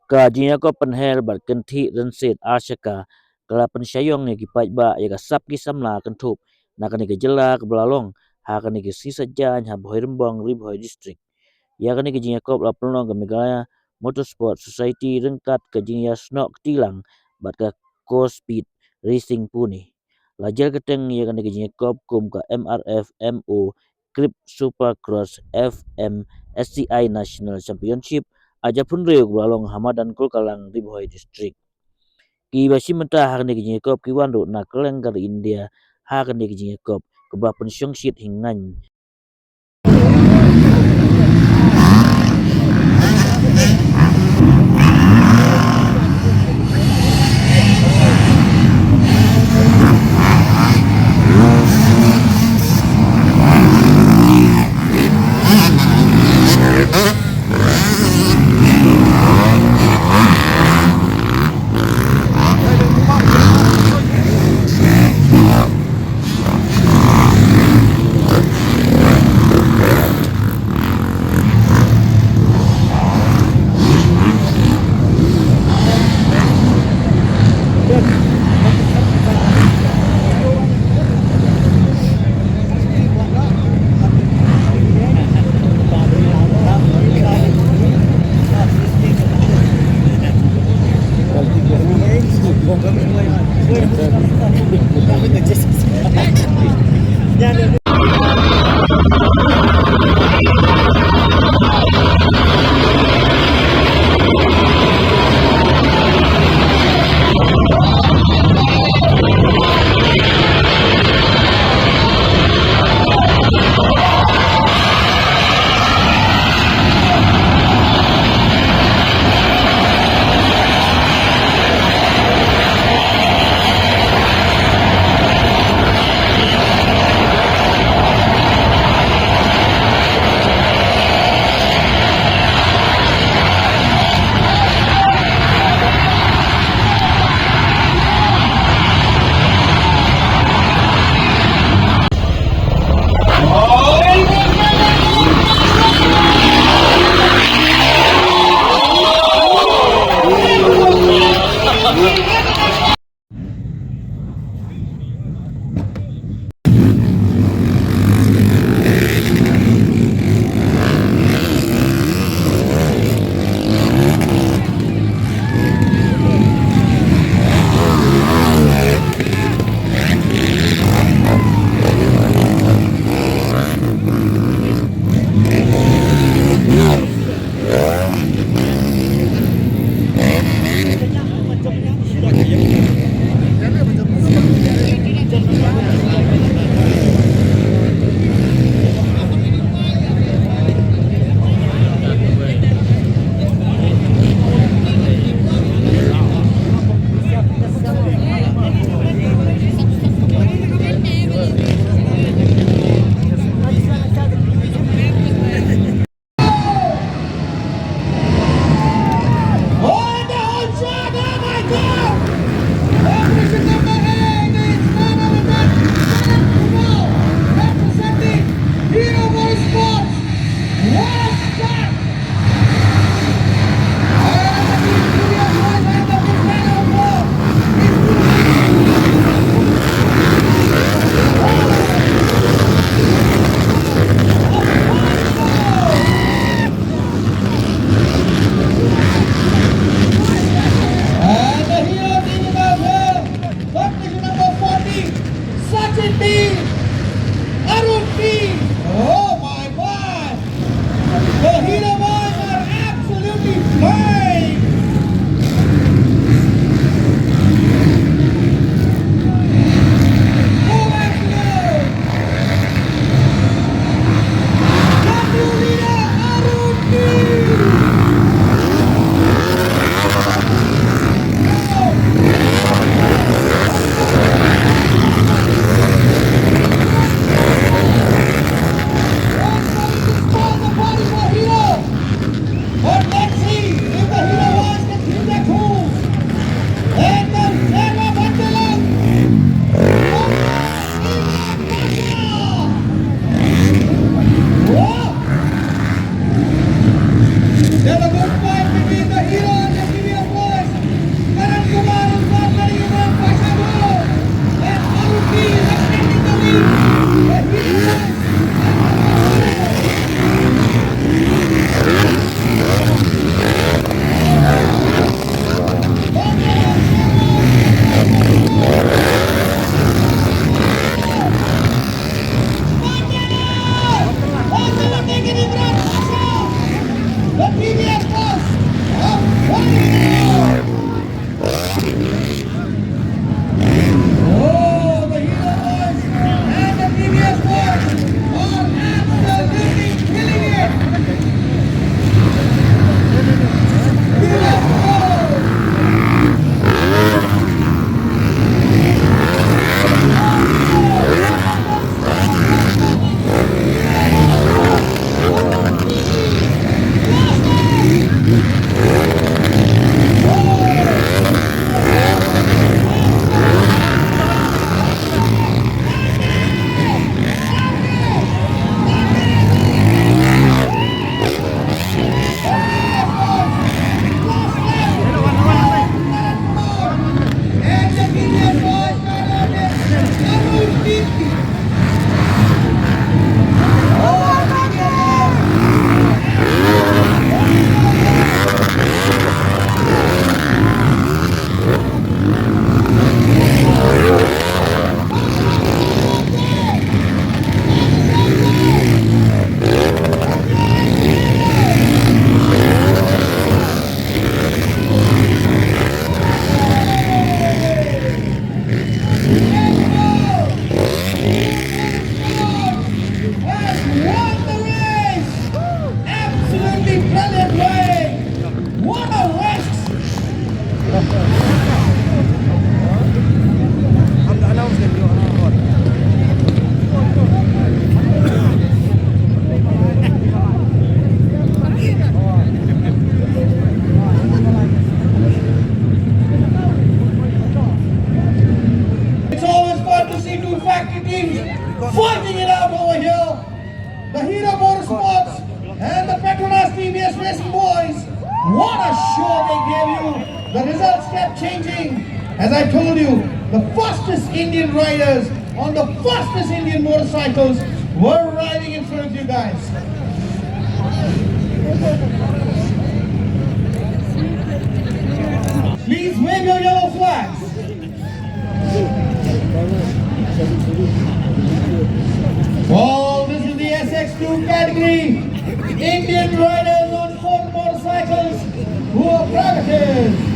Kajinya ko Pynher bat Kynthih Rynsied Shaka kalapan Shaiong ni ki Paidbah ya ka sap ki samla kan thup na kan ki jela ka belalong ha kan ki sisa jan ha Bhoirymbong Ribhoi district ya kan ki jinya ko la pelong ka Meghalaya Motorsport Society rengkat ka jinya snok tilang bat ka co speed racing puni lajar keteng ya kan ki jinya ko kum ka MRF MO Grip Supercross FM SCI National Championship aja pun reu balong Hamadan kul kalang di Bhoi district. Ki basi mentah har ni ki kop ki wandu na keleng gar India har ni ki kop ke ba pensiong shit hingan. I told you, the fastest Indian riders on the fastest Indian motorcycles were riding in front of you guys. Please wave your yellow flags. Well, this is the SX2 category. Indian riders on 4 motorcycles who are practiced.